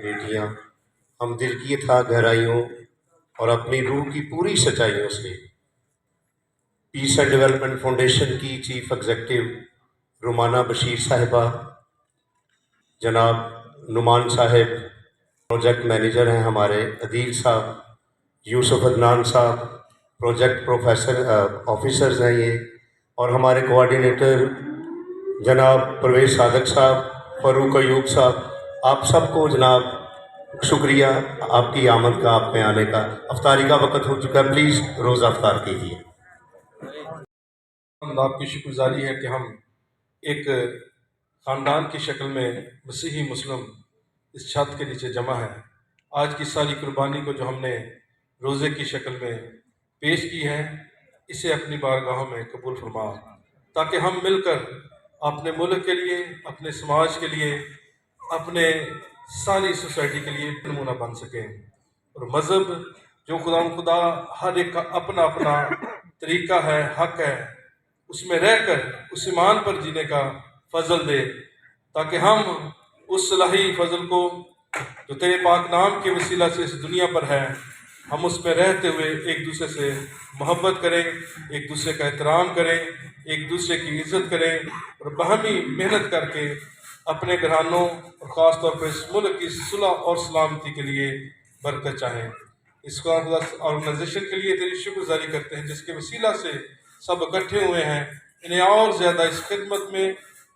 بیٹیاں ہم دل کی تھا گہرائیوں اور اپنی روح کی پوری سچائیوں سے پیس اینڈ ڈیولپمنٹ فاؤنڈیشن کی چیف ایگزیکٹو رومانہ بشیر صاحبہ، جناب نعمان صاحب پروجیکٹ مینیجر ہیں ہمارے، عدیل صاحب، یوسف عدنان صاحب پروجیکٹ پروفیسر آفیسرز ہیں یہ، اور ہمارے کوآرڈینیٹر جناب پرویز صادق صاحب، فاروق ایوب صاحب، آپ سب کو جناب شکریہ آپ کی آمد کا، آپ میں آنے کا۔ افطاری کا وقت ہو چکا ہے، پلیز روزہ افطار کیجیے۔ آپ کی شکر گزاری ہے کہ ہم ایک خاندان کی شکل میں مسیحی مسلم اس چھت کے نیچے جمع ہیں۔ آج کی ساری قربانی کو جو ہم نے روزے کی شکل میں پیش کی ہے، اسے اپنی بارگاہوں میں قبول فرما، تاکہ ہم مل کر اپنے ملک کے لیے، اپنے سماج کے لیے، اپنے ساری سوسائٹی کے لیے نمونہ بن سکیں۔ اور مذہب جو خدا ہر ایک کا اپنا اپنا طریقہ ہے، حق ہے، اس میں رہ کر اس ایمان پر جینے کا فضل دے، تاکہ ہم اس الہی فضل کو جو تیرے پاک نام کے وسیلہ سے اس دنیا پر ہے، ہم اس میں رہتے ہوئے ایک دوسرے سے محبت کریں، ایک دوسرے کا احترام کریں، ایک دوسرے کی عزت کریں، اور باہمی محنت کر کے اپنے گھرانوں اور خاص طور پر اس ملک کی صلح اور سلامتی کے لیے برکت چاہیں۔ اس آرگنائزیشن کے لیے تیری شکر گزاری کرتے ہیں جس کے وسیلہ سے سب اکٹھے ہوئے ہیں، انہیں اور زیادہ اس خدمت میں،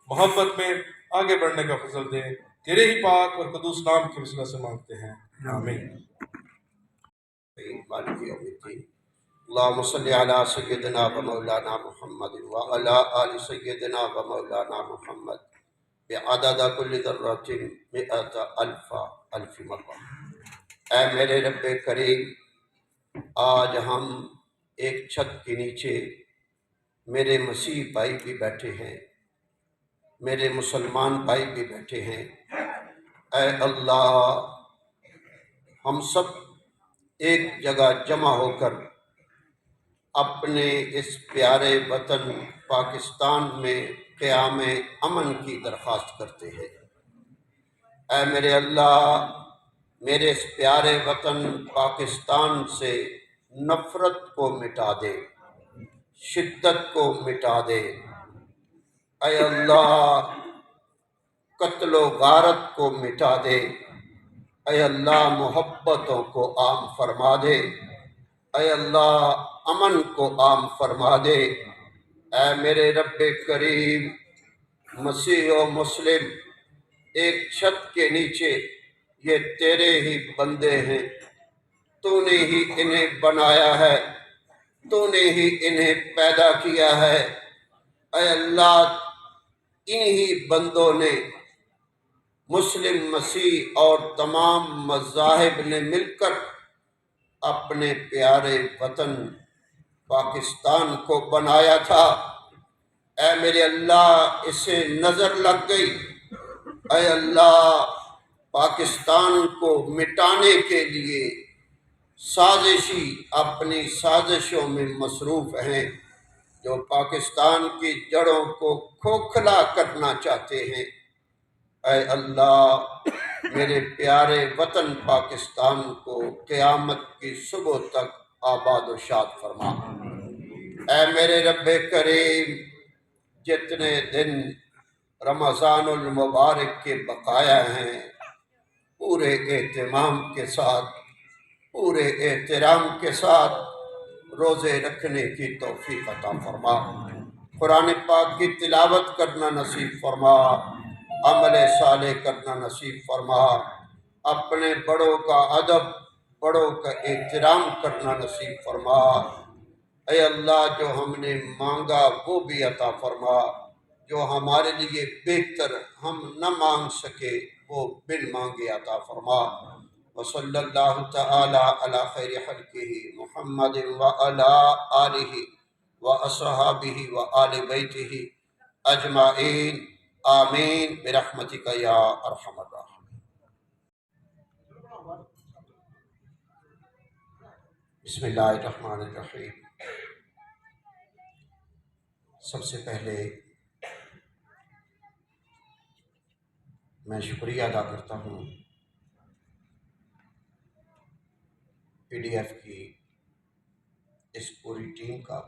محبت میں آگے بڑھنے کا فضل دے، تیرے ہی پاک اور قدوس نام کے وسیلہ سے مانگتے ہیں، آمین۔ مالک یوم الدین۔ اللہم صلی علی سیدنا و مولانا محمد وعلی آل سیدنا و مولانا محمد بعدد کل ذرۃ مئۃ الف مرہ۔ اے میرے رب کریم، آج ہم ایک چھت کے نیچے، میرے مسیح بھائی بھی بیٹھے ہیں، میرے مسلمان بھائی بھی بیٹھے ہیں۔ اے اللہ، ہم سب ایک جگہ جمع ہو کر اپنے اس پیارے وطن پاکستان میں قیام امن کی درخواست کرتے ہیں۔ اے میرے اللہ، میرے اس پیارے وطن پاکستان سے نفرت کو مٹا دے، شدت کو مٹا دے۔ اے اللہ، قتل و غارت کو مٹا دے۔ اے اللہ، محبتوں کو عام فرما دے۔ اے اللہ، امن کو عام فرما دے۔ اے میرے رب کریم، مسیح و مسلم ایک چھت کے نیچے، یہ تیرے ہی بندے ہیں، تو نے ہی انہیں بنایا ہے، تو نے ہی انہیں پیدا کیا ہے۔ اے اللہ، انہی بندوں نے، مسلم، مسیح اور تمام مذاہب نے مل کر اپنے پیارے وطن پاکستان کو بنایا تھا۔ اے میرے اللہ، اسے نظر لگ گئی۔ اے اللہ، پاکستان کو مٹانے کے لیے سازشی اپنی سازشوں میں مصروف ہیں، جو پاکستان کی جڑوں کو کھوکھلا کرنا چاہتے ہیں۔ اے اللہ، میرے پیارے وطن پاکستان کو قیامت کی صبح تک آباد و شاد فرما۔ اے میرے رب کریم، جتنے دن رمضان المبارک کے بقایا ہیں، پورے اہتمام کے ساتھ، پورے احترام کے ساتھ روزے رکھنے کی توفیق عطا فرما۔ قرآن پاک کی تلاوت کرنا نصیب فرما، عمل صالح کرنا نصیب فرما، اپنے بڑوں کا ادب، بڑوں کا احترام کرنا نصیب فرما۔ اے اللہ، جو ہم نے مانگا وہ بھی عطا فرما، جو ہمارے لیے بہتر ہم نہ مانگ سکے وہ بن مانگے عطا فرما۔ وصلی اللہ تعالی علی خیر خلقہ محمد وعلی آلہ واصحابہ وآل بیتہ اجمعین، آمین برحمتک یا ارحم الراحمین۔ بسم اللہ الرحمن الرحیم۔ سب سے پہلے میں شکریہ ادا کرتا ہوں PDF کی اس پوری ٹیم کا،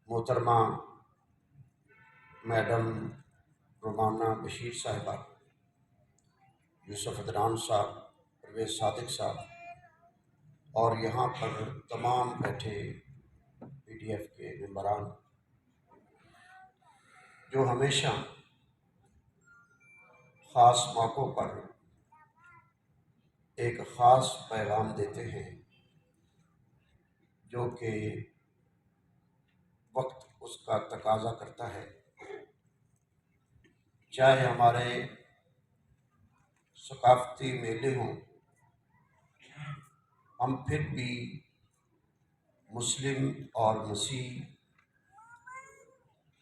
محترمہ میڈم رومانہ بشیر صاحبہ، یوسف عدنان صاحب، پرویز صادق صاحب، اور یہاں پر تمام بیٹھے PDF کے ممبران جو ہمیشہ خاص موقعوں پر ایک خاص پیغام دیتے ہیں، جو کہ وقت اس کا تقاضا کرتا ہے، چاہے ہمارے ثقافتی میلے ہوں، ہم پھر بھی مسلم اور مسیح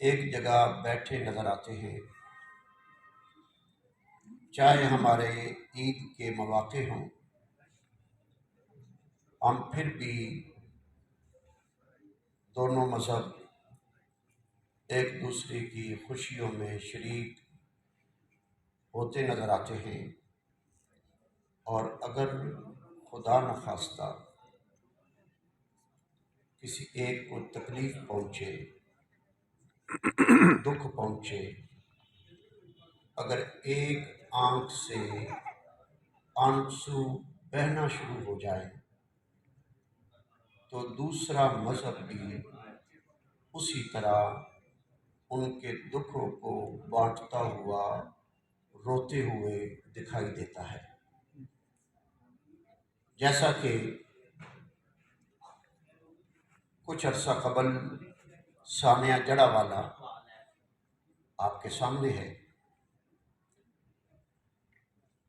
ایک جگہ بیٹھے نظر آتے ہیں، چاہے ہمارے عید کے مواقع ہوں، ہم پھر بھی دونوں مذہب ایک دوسرے کی خوشیوں میں شریک ہوتے نظر آتے ہیں، اور اگر خدا نخواستہ کسی ایک کو تکلیف پہنچے، دکھ پہنچے، اگر ایک آنکھ سے آنسو بہنا شروع ہو جائے، تو دوسرا مذہب بھی اسی طرح ان کے دکھوں کو بانٹتا ہوا، روتے ہوئے دکھائی دیتا ہے۔ جیسا کہ کچھ عرصہ قبل ثانیہ جڑا والا آپ کے سامنے ہے،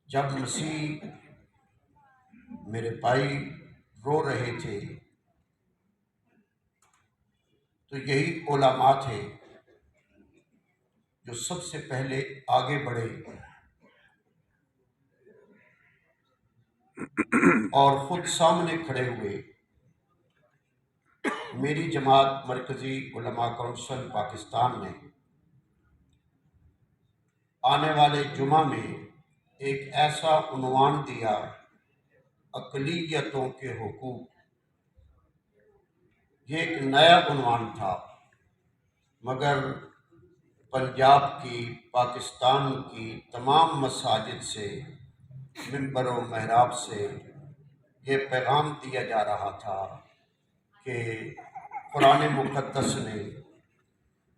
جب مسیح میرے بھائی رو رہے تھے تو یہی علماء تھے جو سب سے پہلے آگے بڑھے اور خود سامنے کھڑے ہوئے۔ میری جماعت مرکزی علماء کونسل پاکستان نے آنے والے جمعہ میں ایک ایسا عنوان دیا، اقلیتوں کے حقوق۔ یہ ایک نیا عنوان تھا، مگر پنجاب کی، پاکستان کی تمام مساجد سے، منبر و محراب سے یہ پیغام دیا جا رہا تھا کہ قرآن مقدس نے،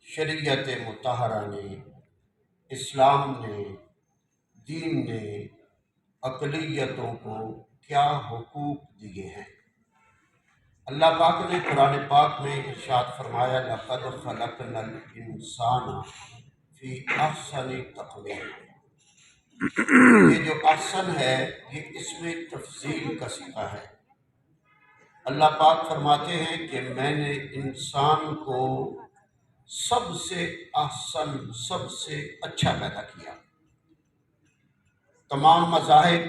شریعت مطہرہ نے، اسلام نے، دین نے اقلیتوں کو کیا حقوق دیے ہیں۔ اللہ پاک نے قرآن پاک میں ارشاد فرمایا، لَقَدْ خَلَقْنَا الْإِنسَانَ فِي أَحْسَنِ تَقْوِيمٍ۔ یہ جو احسن ہے، یہ اس میں تفضیل کا صیغہ ہے۔ اللہ پاک فرماتے ہیں کہ میں نے انسان کو سب سے احسن، سب سے اچھا پیدا کیا۔ تمام مذاہب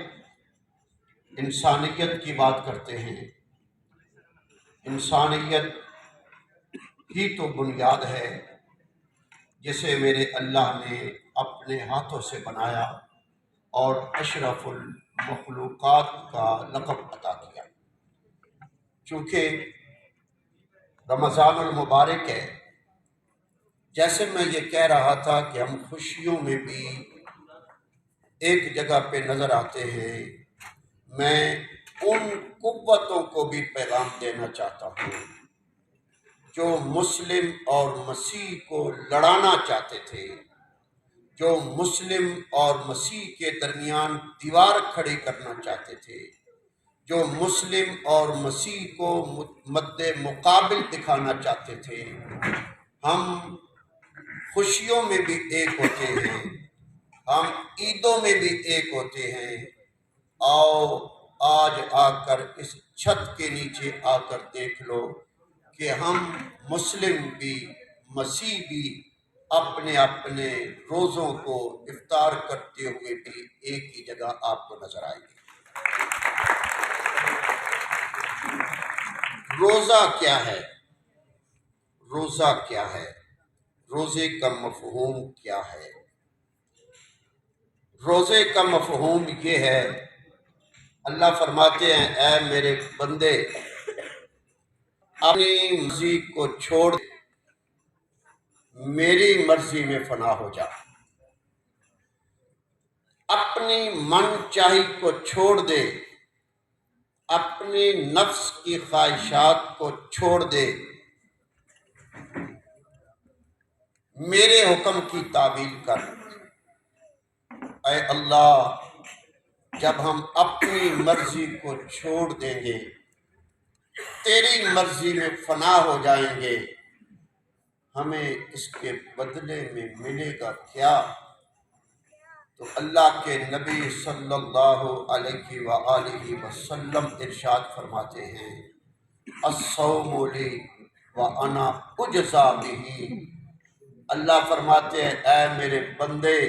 انسانیت کی بات کرتے ہیں، انسانیت ہی تو بنیاد ہے جسے میرے اللہ نے اپنے ہاتھوں سے بنایا اور اشرف المخلوقات کا لقب عطا کیا۔ چونکہ رمضان المبارک ہے، جیسے میں یہ کہہ رہا تھا کہ ہم خوشیوں میں بھی ایک جگہ پہ نظر آتے ہیں، میں ان قوتوں کو بھی پیغام دینا چاہتا ہوں جو مسلم اور مسیح کو لڑانا چاہتے تھے، جو مسلم اور مسیح کے درمیان دیوار کھڑی کرنا چاہتے تھے، جو مسلم اور مسیح کو مد مقابل دکھانا چاہتے تھے۔ ہم خوشیوں میں بھی ایک ہوتے ہیں، ہم عیدوں میں بھی ایک ہوتے ہیں۔ آؤ آج آ کر اس چھت کے نیچے آ کر دیکھ لو کہ ہم مسلم بھی، مسیح بھی اپنے اپنے روزوں کو افطار کرتے ہوئے بھی ایک ہی جگہ آپ کو نظر آئے گی۔ روزہ کیا ہے؟ روزہ کیا ہے؟ روزے کا مفہوم کیا ہے؟ روزے کا مفہوم یہ ہے، اللہ فرماتے ہیں اے میرے بندے اپنی مرضی کو چھوڑ دے، میری مرضی میں فنا ہو جا، اپنی من چاہی کو چھوڑ دے، اپنی نفس کی خواہشات کو چھوڑ دے، میرے حکم کی تعمیل کر۔ اے اللہ، جب ہم اپنی مرضی کو چھوڑ دیں گے، تیری مرضی میں فنا ہو جائیں گے، ہمیں اس کے بدلے میں ملے گا کیا؟ تو اللہ کے نبی صلی اللہ علیہ وآلہ وسلم ارشاد فرماتے ہیں الصوم لی وانا اجزا بہ۔ اللہ فرماتے ہیں اے میرے بندے،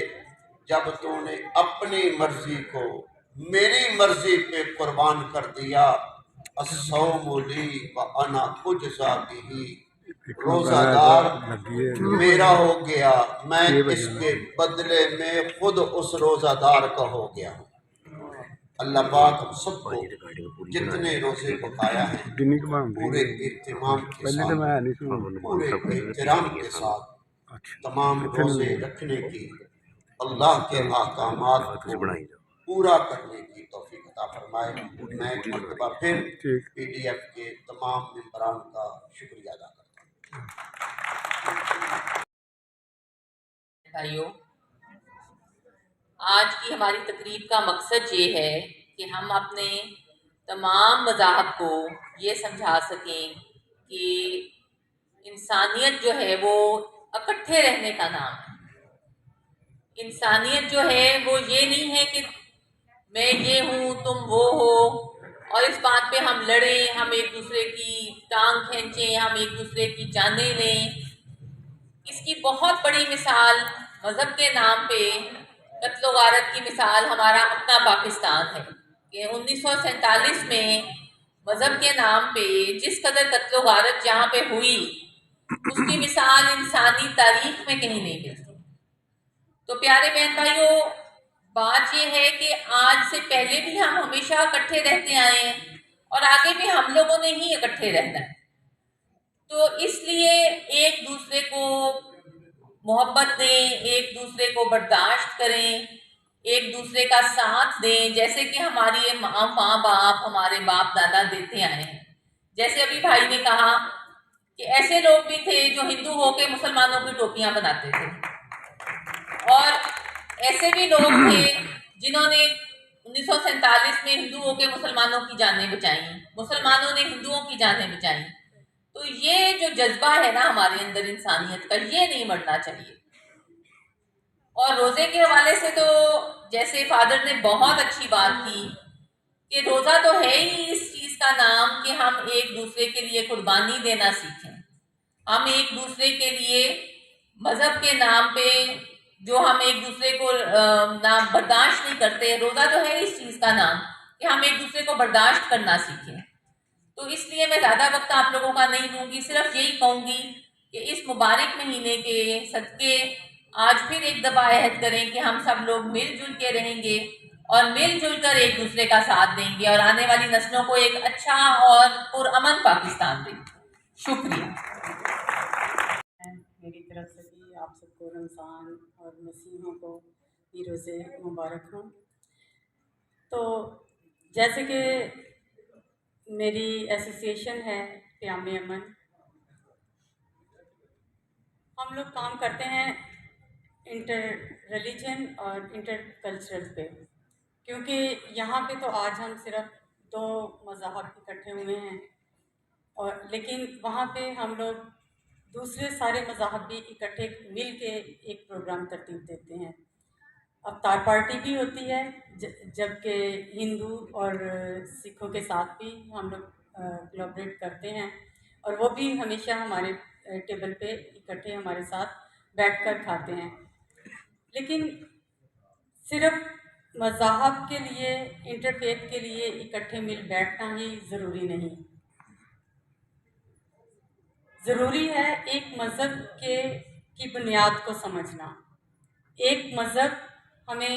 جب تو نے اپنی مرضی کو میری مرضی پہ قربان کر دیا، الصوم لی وانا اجزا بہ، روزہ دار میرا ہو گیا، میں اس کے بدلے میں خود اس روزہ دار کا ہو گیا ہوں۔ اللہ پاک ہم سب کو جتنے روزے پکایا ہے پورے اہتمام کے ساتھ، پورے احترام کے ساتھ تمام روزے رکھنے کی، اللہ کے احکامات کو پورا کرنے کی توفیق عطا فرمائے۔ میں ایک مرتبہ پھر پی ڈی ایف کے تمام ممبران کا شکریہ ادا کرتا ہوں۔ بھائیوں، آج کی ہماری تقریب کا مقصد یہ ہے کہ ہم اپنے تمام مذاہب کو یہ سمجھا سکیں کہ انسانیت جو ہے وہ اکٹھے رہنے کا نام ہے۔ انسانیت جو ہے وہ یہ نہیں ہے کہ میں یہ ہوں تم وہ ہو اور اس بات پہ ہم لڑیں، ہم ایک دوسرے کی ٹانگ کھینچیں، ہم ایک دوسرے کی جانیں لیں۔ اس کی بہت بڑی مثال مذہب کے نام پہ قتل و غارت کی مثال ہمارا اپنا پاکستان ہے کہ 1947 میں مذہب کے نام پہ جس قدر قتل و غارت جہاں پہ ہوئی، اس کی مثال انسانی تاریخ میں کہیں نہیں ملتی۔ تو پیارے بہن بھائیوں، بات یہ ہے کہ آج سے پہلے بھی ہم ہمیشہ اکٹھے رہتے آئے ہیں اور آگے بھی ہم لوگوں نے ہی اکٹھے رہنا ہے۔ تو اس لیے ایک دوسرے کو محبت دیں، ایک دوسرے کو برداشت کریں، ایک دوسرے کا ساتھ دیں، جیسے کہ ہماری ماں باپ، ہمارے باپ دادا دیتے آئے ہیں۔ جیسے ابھی بھائی نے کہا کہ ایسے لوگ بھی تھے جو ہندو ہو کے مسلمانوں کی ٹوپیاں بناتے تھے، اور ایسے بھی لوگ تھے جنہوں نے 1947 میں ہندو ہو کے مسلمانوں کی جانیں بچائیں، مسلمانوں نے ہندوؤں کی جانیں بچائیں۔ تو یہ جو جذبہ ہے نا ہمارے اندر انسانیت کا، یہ نہیں مرنا چاہیے۔ اور روزے کے حوالے سے تو جیسے فادر نے بہت اچھی بات کی کہ روزہ تو ہے ہی اس چیز کا نام کہ ہم ایک دوسرے کے لیے قربانی دینا سیکھیں، ہم ایک دوسرے کے لیے مذہب کے نام پہ جو ہم ایک دوسرے کو نام برداشت نہیں کرتے، روزہ تو ہے اس چیز کا نام کہ ہم ایک دوسرے کو برداشت کرنا سیکھیں۔ تو اس لیے میں زیادہ وقت آپ لوگوں کا نہیں دوں گی، صرف یہی کہوں گی کہ اس مبارک مہینے کے صدقے آج پھر ایک دفعہ عہد کریں کہ ہم سب لوگ مل جل کے رہیں گے اور مل جل کر ایک دوسرے کا ساتھ دیں گے اور آنے والی نسلوں کو ایک اچھا اور پرامن پاکستان دیں گے۔ شکریہ۔ میری طرف سے بھی آپ سب کو رمضان اور مسیحیوں کو بھی روزے مبارک ہوں۔ تو جیسے کہ میری ایسوسیشن ہے قیام امن، ہم لوگ کام کرتے ہیں انٹر ریلیجن اور انٹر کلچرل پہ، کیونکہ یہاں پہ تو آج ہم صرف 2 مذاہب اکٹھے ہوئے ہیں، اور لیکن وہاں پہ ہم لوگ دوسرے سارے مذاہب بھی اکٹھے مل کے ایک پروگرام ترتیب دیتے ہیں۔ افطار پارٹی بھی ہوتی ہے، جبکہ ہندو اور سکھوں کے ساتھ بھی ہم لوگ کولابریٹ کرتے ہیں، اور وہ بھی ہمیشہ ہمارے ٹیبل پہ اکٹھے ہمارے ساتھ بیٹھ کر کھاتے ہیں۔ لیکن صرف مذاہب کے لیے، انٹرفیتھ کے لیے اکٹھے مل بیٹھنا ہی ضروری نہیں، ضروری ہے ایک مذہب کی بنیاد کو سمجھنا۔ ایک مذہب ہمیں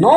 9